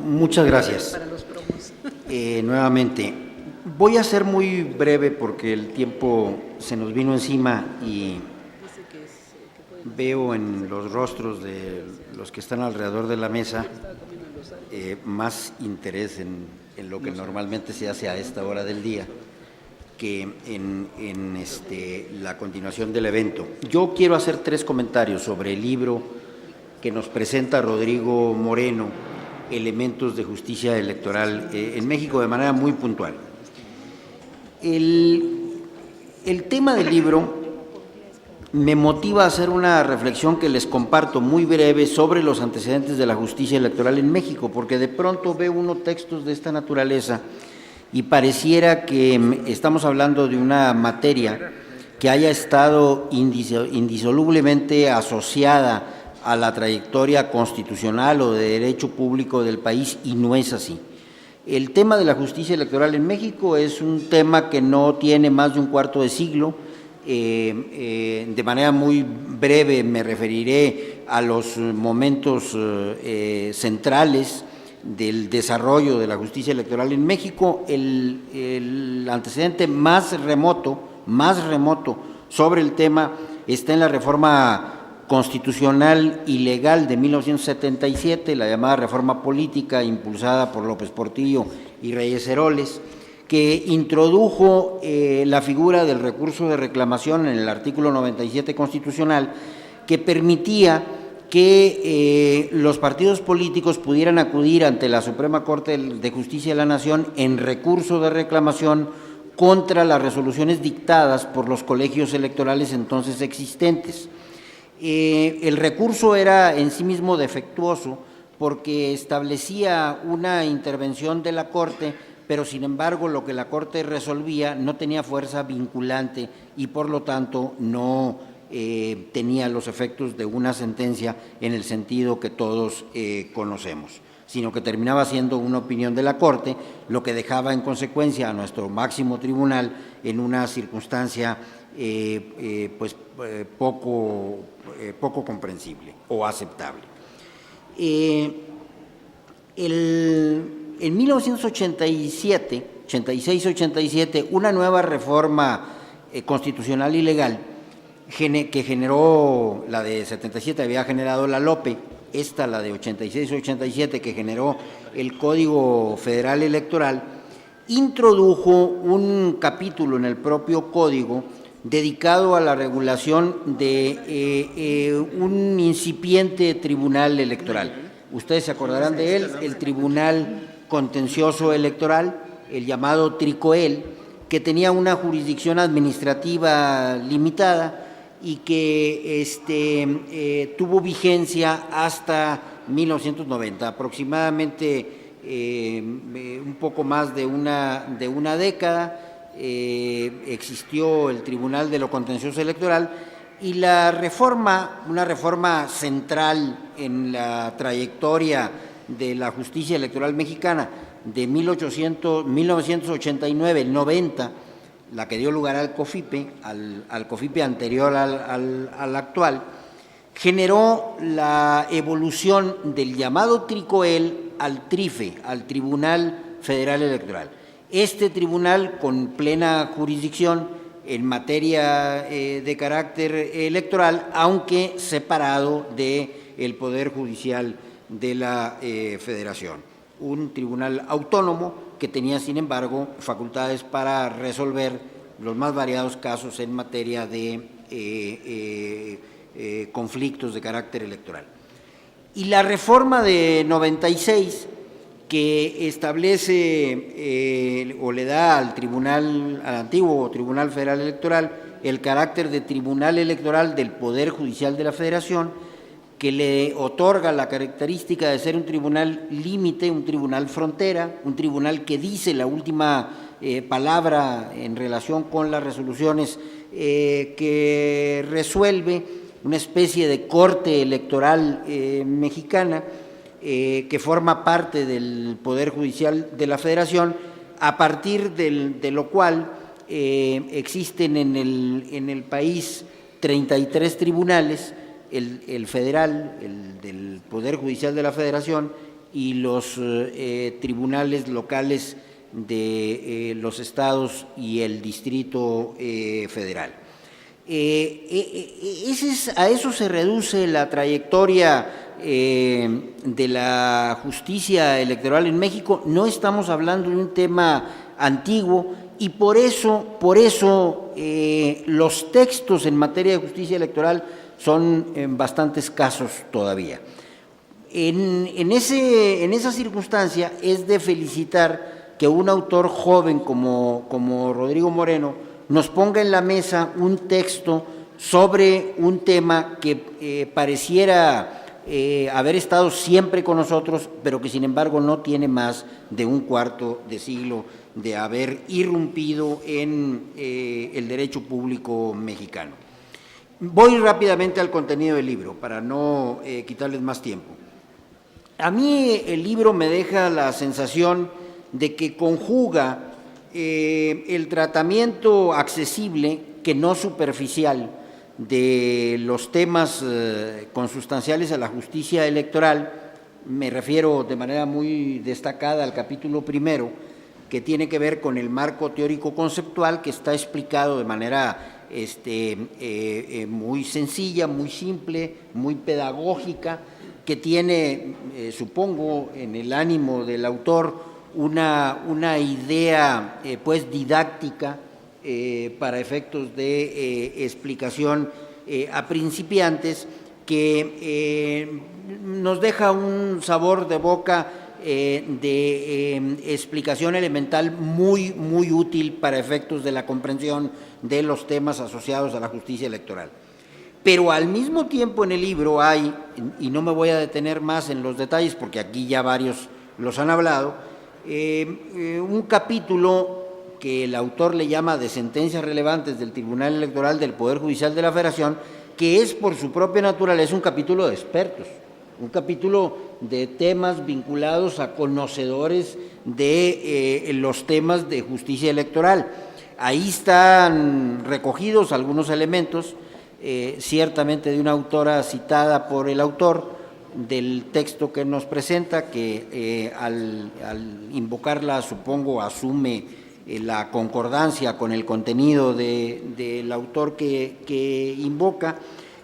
Muchas gracias. Para los promos. Nuevamente, voy a ser muy breve porque el tiempo se nos vino encima y veo en los rostros de los que están alrededor de la mesa más interés en lo que normalmente se hace a esta hora del día que en la continuación del evento. Yo quiero hacer 3 comentarios sobre el libro que nos presenta Rodrigo Moreno, Elementos de Justicia Electoral en México, de manera muy puntual. El tema del libro me motiva a hacer una reflexión que les comparto muy breve sobre los antecedentes de la justicia electoral en México, porque de pronto veo unos textos de esta naturaleza y pareciera que estamos hablando de una materia que haya estado indisolublemente asociada a la trayectoria constitucional o de derecho público del país, y no es así. El tema de la justicia electoral en México es un tema que no tiene más de un cuarto de siglo. De manera muy breve me referiré a los momentos centrales del desarrollo de la justicia electoral en México. El antecedente más remoto sobre el tema está en la reforma constitucional y legal de 1977, la llamada reforma política impulsada por López Portillo y Reyes Heroles, que introdujo la figura del recurso de reclamación en el artículo 97 constitucional, que permitía que los partidos políticos pudieran acudir ante la Suprema Corte de Justicia de la Nación en recurso de reclamación contra las resoluciones dictadas por los colegios electorales entonces existentes. El recurso era en sí mismo defectuoso porque establecía una intervención de la Corte, pero sin embargo lo que la Corte resolvía no tenía fuerza vinculante y por lo tanto no tenía los efectos de una sentencia en el sentido que todos conocemos, sino que terminaba siendo una opinión de la Corte, lo que dejaba en consecuencia a nuestro máximo tribunal en una circunstancia poco comprensible o aceptable. En 1987, 86-87, una nueva reforma constitucional y legal que generó, la de 77 había generado la LOPE, la de 86-87 que generó el Código Federal Electoral, introdujo un capítulo en el propio código dedicado a la regulación de un incipiente tribunal electoral. Ustedes se acordarán de él, el Tribunal Contencioso Electoral, el llamado TRICOEL, que tenía una jurisdicción administrativa limitada y que tuvo vigencia hasta 1990, aproximadamente un poco más de una década. Existió el Tribunal de lo Contencioso Electoral y la reforma, una reforma central en la trayectoria de la justicia electoral mexicana de 1989-90, la que dio lugar al COFIPE, al COFIPE anterior al actual, generó la evolución del llamado TRICOEL al TRIFE, al Tribunal Federal Electoral. Este tribunal con plena jurisdicción en materia de carácter electoral, aunque separado del Poder Judicial de la Federación. Un tribunal autónomo que tenía, sin embargo, facultades para resolver los más variados casos en materia de conflictos de carácter electoral. Y la reforma de 96, que establece o le da al antiguo Tribunal Federal Electoral el carácter de tribunal electoral del Poder Judicial de la Federación, que le otorga la característica de ser un tribunal límite, un tribunal frontera, un tribunal que dice la última palabra en relación con las resoluciones que resuelve, una especie de corte electoral mexicana, que forma parte del Poder Judicial de la Federación, a partir de lo cual existen en el país 33 tribunales, el federal, el del Poder Judicial de la Federación, y los tribunales locales de los estados y el Distrito Federal. A eso se reduce la trayectoria de la justicia electoral en México. No estamos hablando de un tema antiguo y por eso los textos en materia de justicia electoral son bastante escasos todavía. En esa circunstancia es de felicitar que un autor joven como Rodrigo Moreno nos ponga en la mesa un texto sobre un tema que pareciera haber estado siempre con nosotros, pero que sin embargo no tiene más de un cuarto de siglo de haber irrumpido en el derecho público mexicano. Voy rápidamente al contenido del libro para no quitarles más tiempo. A mí el libro me deja la sensación de que conjuga el tratamiento accesible, que no superficial, de los temas consustanciales a la justicia electoral. Me refiero de manera muy destacada al capítulo primero, que tiene que ver con el marco teórico conceptual, que está explicado de manera muy sencilla, muy simple, muy pedagógica, que tiene, supongo, en el ánimo del autor, una idea pues didáctica para efectos de explicación a principiantes, que nos deja un sabor de boca de explicación elemental muy útil para efectos de la comprensión de los temas asociados a la justicia electoral. Pero al mismo tiempo en el libro hay, y no me voy a detener más en los detalles porque aquí ya varios los han hablado, un capítulo que el autor le llama de sentencias relevantes del Tribunal Electoral del Poder Judicial de la Federación, que es por su propia naturaleza un capítulo de expertos, un capítulo de temas vinculados a conocedores de los temas de justicia electoral. Ahí están recogidos algunos elementos, ciertamente de una autora citada por el autor del texto que nos presenta, que al invocarla, supongo, asume la concordancia con el contenido del autor que invoca,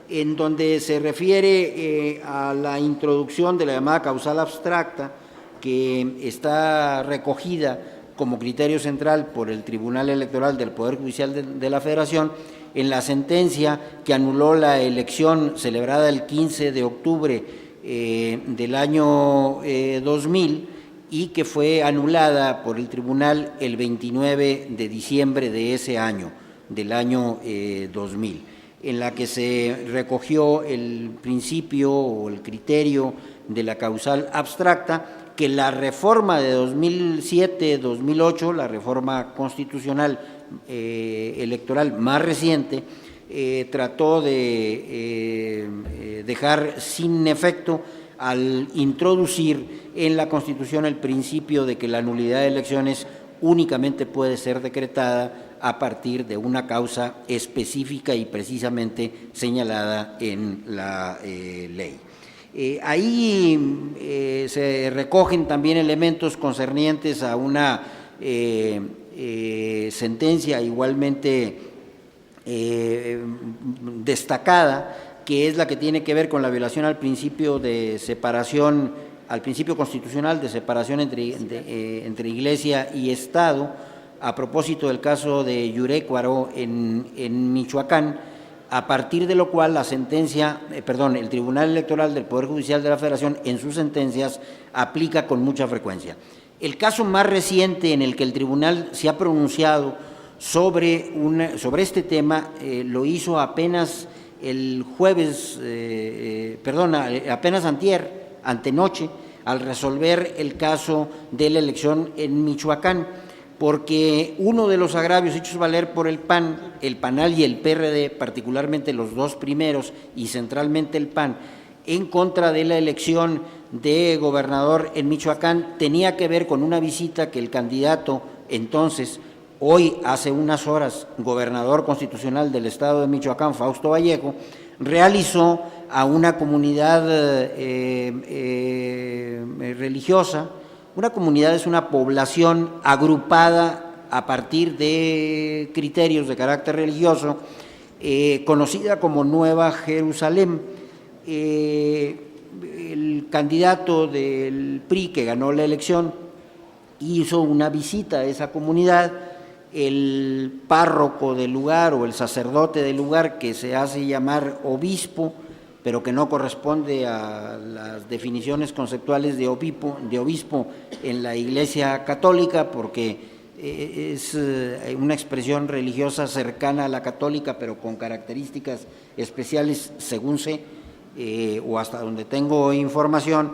en donde se refiere a la introducción de la llamada causal abstracta, que está recogida como criterio central por el Tribunal Electoral del Poder Judicial de la Federación, en la sentencia que anuló la elección celebrada el 15 de octubre del año 2000 y que fue anulada por el tribunal el 29 de diciembre de ese año, del año 2000, en la que se recogió el principio o el criterio de la causal abstracta, que la reforma de 2007-2008, la reforma constitucional electoral más reciente, trató de dejar sin efecto al introducir en la Constitución el principio de que la nulidad de elecciones únicamente puede ser decretada a partir de una causa específica y precisamente señalada en la ley. Ahí se recogen también elementos concernientes a una sentencia igualmente destacada, que es la que tiene que ver con la violación al principio de separación, al principio constitucional de separación entre Iglesia y Estado, a propósito del caso de Yurecuaro en Michoacán, a partir de lo cual el Tribunal Electoral del Poder Judicial de la Federación en sus sentencias aplica con mucha frecuencia. El caso más reciente en el que el tribunal se ha pronunciado sobre este tema lo hizo apenas el jueves, apenas antenoche, al resolver el caso de la elección en Michoacán, porque uno de los agravios hechos valer por el PAN, el PANAL y el PRD, particularmente los dos primeros y centralmente el PAN, en contra de la elección de gobernador en Michoacán, tenía que ver con una visita que el candidato entonces, hoy hace unas horas, gobernador constitucional del estado de Michoacán, Fausto Vallejo, realizó a una comunidad religiosa. Una comunidad es una población agrupada a partir de criterios de carácter religioso, conocida como Nueva Jerusalén. El candidato del PRI que ganó la elección hizo una visita a esa comunidad. El párroco del lugar o el sacerdote del lugar, que se hace llamar obispo, pero que no corresponde a las definiciones conceptuales de obispo en la Iglesia Católica, porque es una expresión religiosa cercana a la católica, pero con características especiales, según sé, o hasta donde tengo información.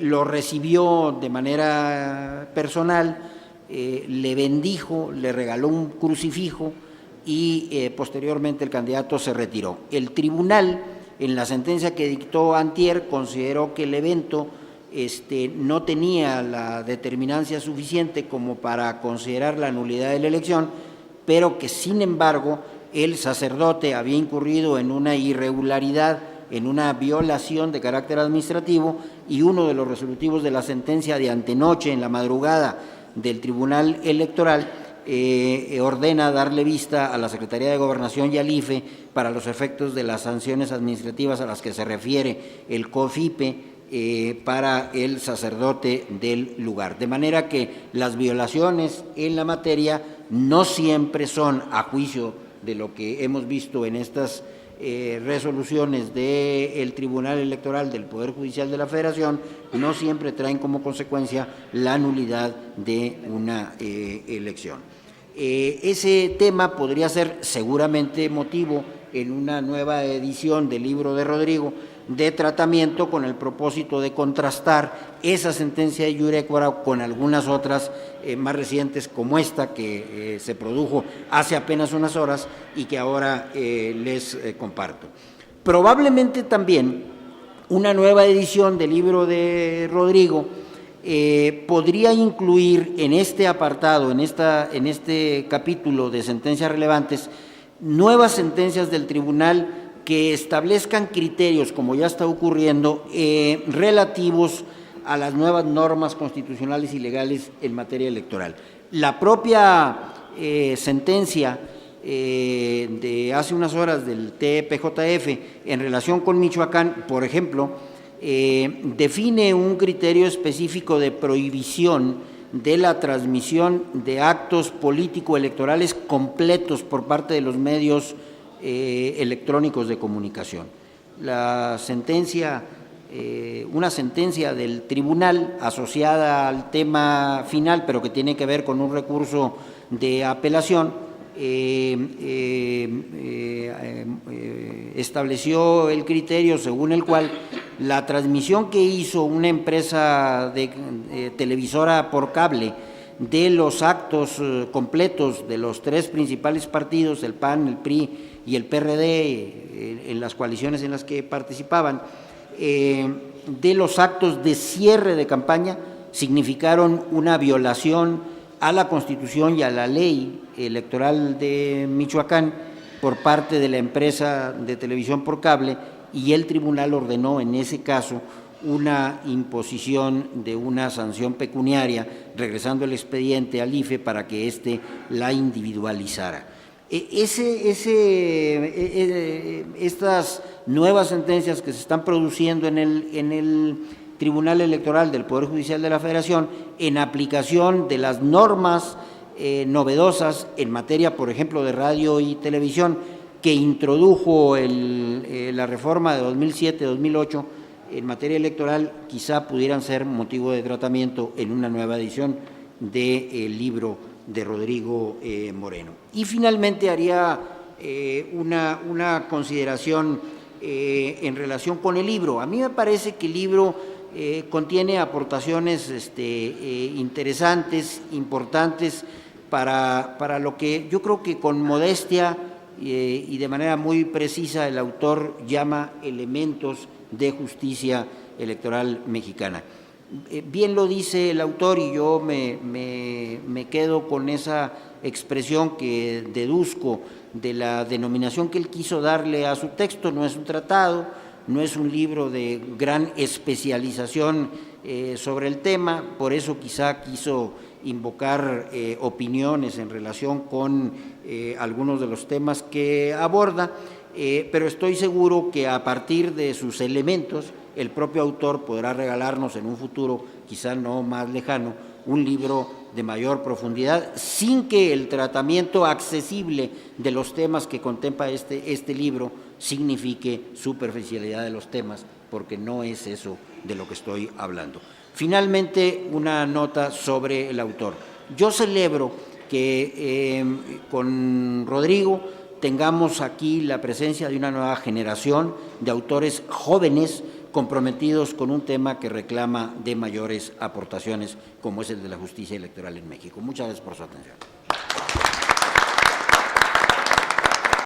Lo recibió de manera personal, le bendijo, le regaló un crucifijo y posteriormente el candidato se retiró. El tribunal, en la sentencia que dictó antier, consideró que el evento no tenía la determinancia suficiente como para considerar la nulidad de la elección, pero que sin embargo el sacerdote había incurrido en una irregularidad, en una violación de carácter administrativo, y uno de los resolutivos de la sentencia de antenoche, en la madrugada del Tribunal Electoral, ordena darle vista a la Secretaría de Gobernación y al IFE para los efectos de las sanciones administrativas a las que se refiere el COFIPE para el sacerdote del lugar. De manera que las violaciones en la materia no siempre son, a juicio de lo que hemos visto en estas resoluciones del Tribunal Electoral del Poder Judicial de la Federación, no siempre traen como consecuencia la nulidad de una elección. Ese tema podría ser seguramente motivo en una nueva edición del libro de Rodrigo de tratamiento, con el propósito de contrastar esa sentencia de iure quara con algunas otras más recientes, como esta que se produjo hace apenas unas horas y que ahora les comparto. Probablemente también una nueva edición del libro de Rodrigo podría incluir en este apartado, en este capítulo de sentencias relevantes, nuevas sentencias del tribunal que establezcan criterios, como ya está ocurriendo, relativos a las nuevas normas constitucionales y legales en materia electoral. La propia sentencia de hace unas horas del TPJF en relación con Michoacán, por ejemplo, define un criterio específico de prohibición de la transmisión de actos político-electorales completos por parte de los medios electrónicos de comunicación. La sentencia, una sentencia del tribunal asociada al tema final, pero que tiene que ver con un recurso de apelación, estableció el criterio según el cual la transmisión que hizo una empresa televisora por cable de los actos completos de los tres principales partidos, el PAN, el PRI y el PRD, en las coaliciones en las que participaban, de los actos de cierre de campaña, significaron una violación a la Constitución y a la ley electoral de Michoacán por parte de la empresa de televisión por cable, y el tribunal ordenó en ese caso una imposición de una sanción pecuniaria, regresando el expediente al IFE para que éste la individualizara. Estas nuevas sentencias que se están produciendo en el Tribunal Electoral del Poder Judicial de la Federación, en aplicación de las normas novedosas en materia, por ejemplo, de radio y televisión, que introdujo la reforma de 2007-2008 en materia electoral, quizá pudieran ser motivo de tratamiento en una nueva edición del libro de Rodrigo Moreno. Y finalmente haría una consideración en relación con el libro. A mí me parece que el libro contiene aportaciones interesantes, importantes, para lo que yo creo que con modestia y de manera muy precisa el autor llama elementos de justicia electoral mexicana. Bien lo dice el autor, y yo me quedo con esa expresión que deduzco de la denominación que él quiso darle a su texto. No es un tratado, no es un libro de gran especialización sobre el tema, por eso quizá quiso invocar opiniones en relación con algunos de los temas que aborda, pero estoy seguro que a partir de sus elementos el propio autor podrá regalarnos en un futuro, quizá no más lejano, un libro de mayor profundidad, sin que el tratamiento accesible de los temas que contempla este libro signifique superficialidad de los temas, porque no es eso de lo que estoy hablando. Finalmente, una nota sobre el autor. Yo celebro que con Rodrigo tengamos aquí la presencia de una nueva generación de autores jóvenes comprometidos con un tema que reclama de mayores aportaciones, como es el de la justicia electoral en México. Muchas gracias por su atención.